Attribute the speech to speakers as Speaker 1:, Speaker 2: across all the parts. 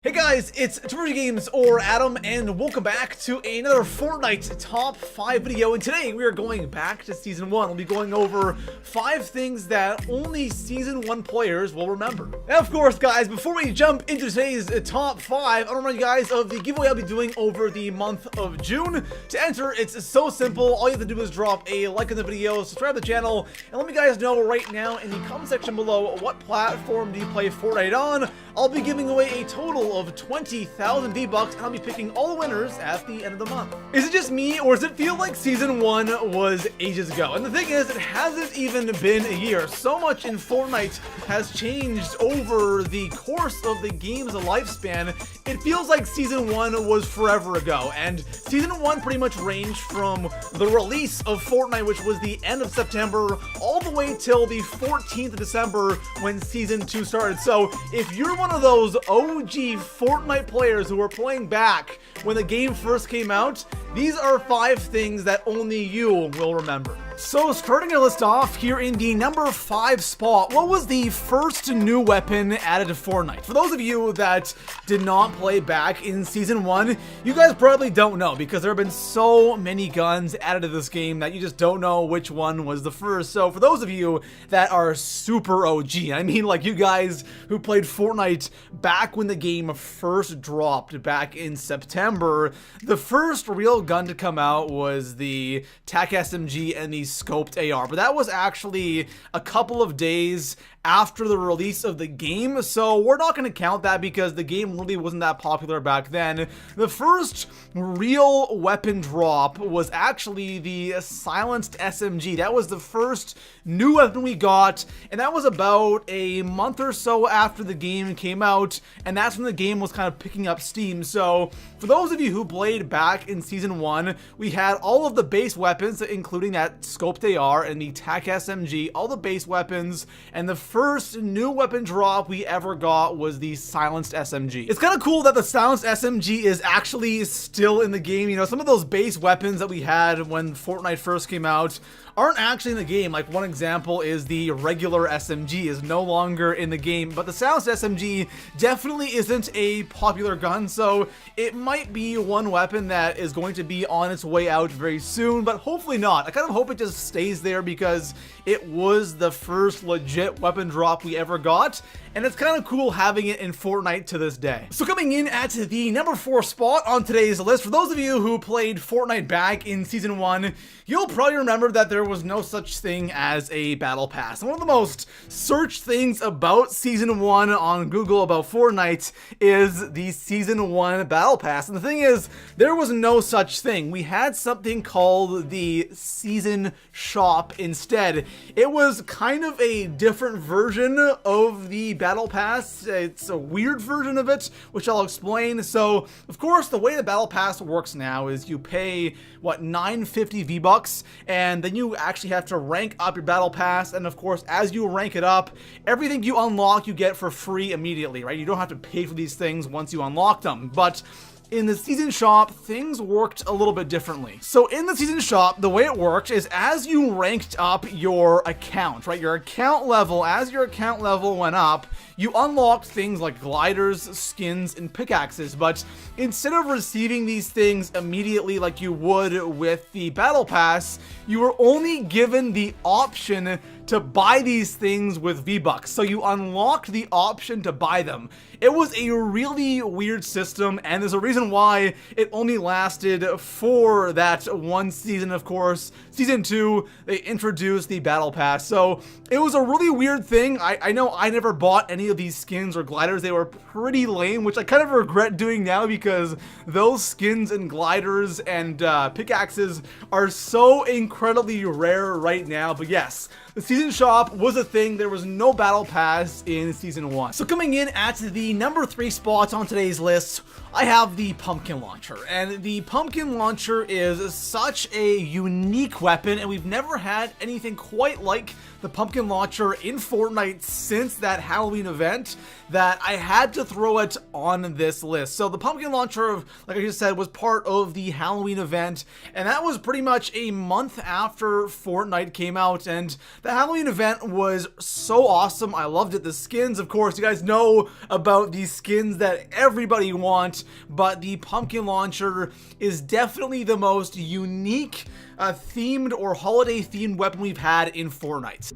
Speaker 1: Hey guys, it's Games or Adam, and welcome back to another Fortnite Top 5 video. And today we are going back to Season 1. We'll be going over 5 things that only Season 1 players will remember. Now, of course, guys, before we jump into today's Top 5, I want to remind you guys of the giveaway I'll be doing over the month of June. To enter, it's so simple. All you have to do is drop a like on the video, subscribe to the channel, and let me guys know right now in the comment section below what platform do you play Fortnite on. I'll be giving away a total of 20,000 V-Bucks, and I'll be picking all the winners at the end of the month. Is it just me, or does it feel like Season 1 was ages ago? And the thing is, it hasn't even been a year. So much in Fortnite has changed over the course of the game's lifespan. It feels like Season 1 was forever ago, and Season 1 pretty much ranged from the release of Fortnite, which was the end of September, all the way till the 14th of December when Season 2 started. So if you're one of those OG Fortnite players who were playing back when the game first came out, these are 5 things that only you will remember. So starting our list off here in the number 5 spot, what was the first new weapon added to Fortnite? For those of you that did not play back in Season 1, you guys probably don't know because there have been so many guns added to this game that you just don't know which one was the first. So for those of you that are super OG, I mean like you guys who played Fortnite back when the game first dropped back in September, the first real gun to come out was the TAC SMG and the scoped AR, but that was actually a couple of days after the release of the game, so we're not going to count that because the game really wasn't that popular back then. The first real weapon drop was actually the silenced SMG. That was the first new weapon we got, and that was about a month or so after the game came out, and that's when the game was kind of picking up steam. So for those of you who played back in Season 1, we had all of the base weapons, including that scoped AR and the TAC SMG, all the base weapons, and the first new weapon drop we ever got was the silenced SMG. It's kind of cool that the silenced SMG is actually still in the game. You know, some of those base weapons that we had when Fortnite first came out aren't actually in the game. Like one example is the regular SMG is no longer in the game, but the silenced SMG definitely isn't a popular gun, so it might be one weapon that is going to be on its way out very soon, but hopefully not. I kind of hope it just stays there because it was the first legit weapon drop we ever got, and it's kind of cool having it in Fortnite to this day. So coming in at the number 4 spot on today's list, for those of you who played Fortnite back in Season 1, you'll probably remember that there was no such thing as a battle pass. And one of the most searched things about Season 1 on Google about Fortnite is the Season 1 battle pass. And the thing is, there was no such thing. We had something called the Season Shop instead. It was kind of a different version of the battle pass. It's a weird version of it, which I'll explain. So, of course, the way the battle pass works now is you pay, what, 950 V-Bucks, and then you actually have to rank up your battle pass, and of course, as you rank it up, everything you unlock you get for free immediately, right? You don't have to pay for these things once you unlock them, but in the Season Shop, things worked a little bit differently. So in the Season Shop, the way it worked is as you ranked up your account, right? Your account level, as your account level went up, you unlocked things like gliders, skins, and pickaxes, but instead of receiving these things immediately like you would with the Battle Pass, you were only given the option to buy these things with V-Bucks. So you unlocked the option to buy them. It was a really weird system, and there's a reason why it only lasted for that one season, of course. Season 2, they introduced the Battle Pass. So it was a really weird thing. I know I never bought any of these skins or gliders. They were pretty lame, which I kind of regret doing now because those skins and gliders and pickaxes are so incredibly rare right now. But yes, the Season Shop was a thing. There was no Battle Pass in Season 1. So coming in at the number 3 spot on today's list, I have the Pumpkin Launcher. And the Pumpkin Launcher is such a unique weapon, and we've never had anything quite like the Pumpkin Launcher in Fortnite since that Halloween event that I had to throw it on this list. So the Pumpkin Launcher, like I just said, was part of the Halloween event, and that was pretty much a month after Fortnite came out, and the Halloween Halloween event was so awesome. I loved it. The skins, of course, you guys know about these skins that everybody wants, but the pumpkin launcher is definitely the most unique themed or holiday themed weapon we've had in Fortnite.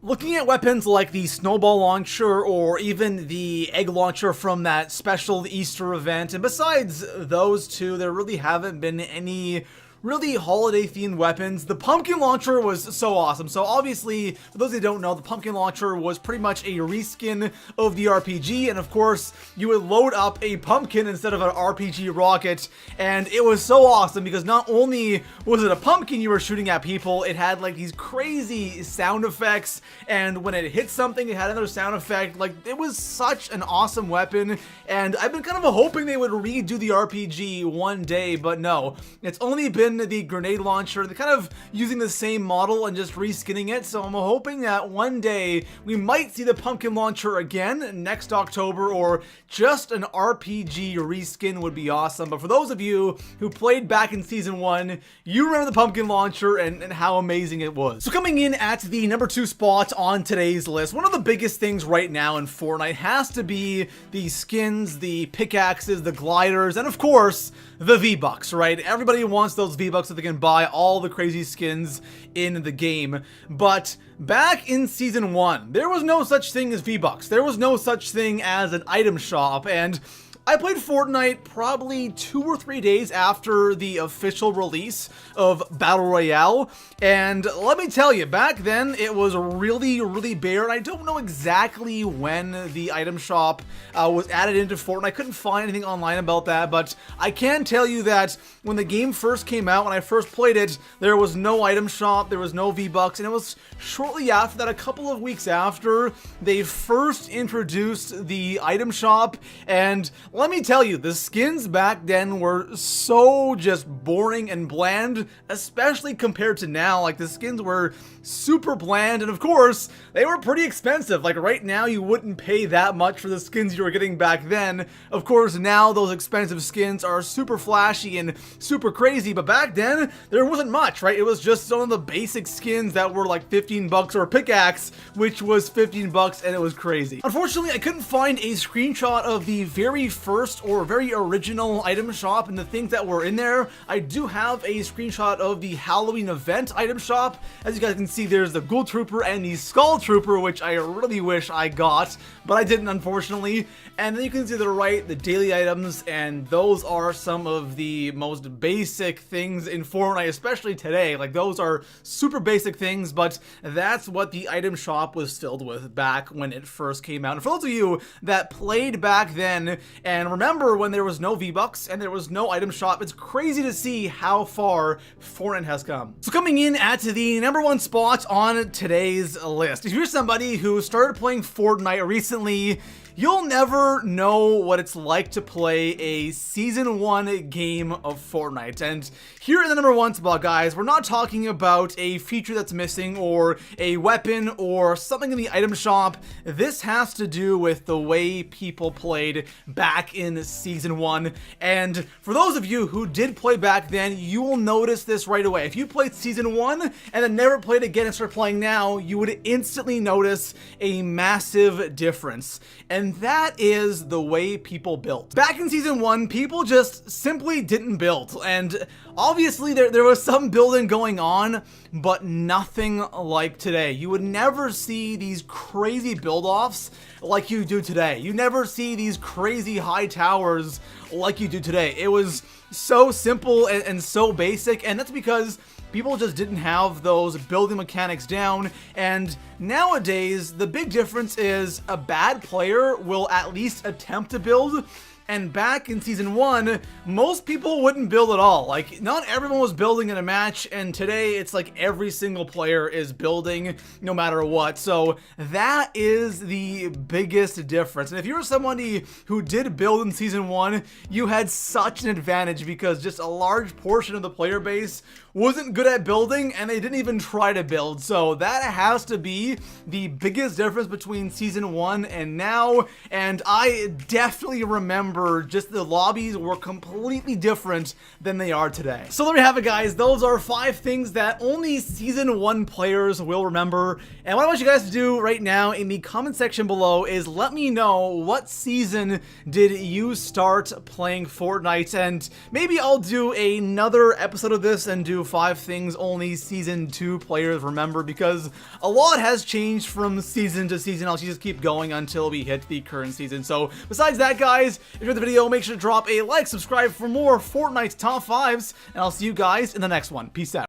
Speaker 1: Looking at weapons like the snowball launcher or even the egg launcher from that special Easter event, and besides those two, there really haven't been any really holiday themed weapons. The pumpkin launcher was so awesome. So obviously, for those who don't know, the pumpkin launcher was pretty much a reskin of the RPG, and of course, you would load up a pumpkin instead of an RPG rocket, and it was so awesome because not only was it a pumpkin you were shooting at people, it had like these crazy sound effects, and when it hit something, it had another sound effect. Like, it was such an awesome weapon, and I've been kind of hoping they would redo the RPG one day, but no, it's only been the grenade launcher. They're kind of using the same model and just reskinning it, so I'm hoping that one day we might see the pumpkin launcher again next October, or just an RPG reskin would be awesome. But for those of you who played back in Season 1, you remember the pumpkin launcher and how amazing it was. So coming in at the number 2 spot on today's list, one of the biggest things right now in Fortnite has to be the skins, the pickaxes, the gliders, and of course, the V-Bucks, right? Everybody wants those V-Bucks so they can buy all the crazy skins in the game. But back in Season 1, there was no such thing as V-Bucks. There was no such thing as an item shop, and I played Fortnite probably 2 or 3 days after the official release of Battle Royale, and let me tell you, back then it was really bare, and I don't know exactly when the item shop was added into Fortnite. I couldn't find anything online about that, but I can tell you that when the game first came out, when I first played it, there was no item shop, there was no V-Bucks, and it was shortly after that, a couple of weeks after, they first introduced the item shop, and let me tell you, the skins back then were so just boring and bland, especially compared to now. Like, the skins were super bland, and of course, they were pretty expensive. Like, right now, you wouldn't pay that much for the skins you were getting back then. Of course, now those expensive skins are super flashy and super crazy, but back then, there wasn't much, right? It was just some of the basic skins that were like 15 bucks, or a pickaxe, which was 15 bucks, and it was crazy. Unfortunately, I couldn't find a screenshot of the very first or very original item shop and the things that were in there. I do have a screenshot of the Halloween event item shop. As you guys can see, there's the Ghoul Trooper and the Skull Trooper, which I really wish I got, but I didn't, unfortunately. And then you can see to the right, the daily items, and those are some of the most basic things in Fortnite, especially today. Like, those are super basic things, but that's what the item shop was filled with back when it first came out. And for those of you that played back then and remember when there was no V-Bucks and there was no item shop, it's crazy to see how far Fortnite has come. So coming in at the number 1 spot on today's list, if you're somebody who started playing Fortnite recently, you'll never know what it's like to play a Season 1 game of Fortnite. And here in the number 1 spot, guys, we're not talking about a feature that's missing or a weapon or something in the item shop. This has to do with the way people played back in Season 1. And for those of you who did play back then, you will notice this right away. If you played Season 1 and then never played again and start playing now, you would instantly notice a massive difference. And that is the way people built. Back in Season 1, people just simply didn't build. And obviously there was some building going on, but nothing like today. You would never see these crazy build-offs like you do today. You never see these crazy high towers like you do today. It was so simple and so basic, and that's because people just didn't have those building mechanics down. And nowadays, the big difference is a bad player will at least attempt to build, And back in Season 1, most people wouldn't build at all. Like, not everyone was building in a match, and today it's like every single player is building no matter what. So that is the biggest difference. And if you were somebody who did build in Season 1, you had such an advantage because just a large portion of the player base wasn't good at building, and they didn't even try to build. So that has to be the biggest difference between Season 1 and now, and I definitely remember just the lobbies were completely different than they are today. So there we have it, guys. Those are 5 things that only Season 1 players will remember, and what I want you guys to do right now in the comment section below is let me know what season did you start playing Fortnite, and maybe I'll do another episode of this and do 5 things only Season 2 players remember, because a lot has changed from season to season. I'll just keep going until we hit the current season. So besides that, guys, if you enjoyed the video, make sure to drop a like, subscribe for more Fortnite top 5s, and I'll see you guys in the next one. Peace out.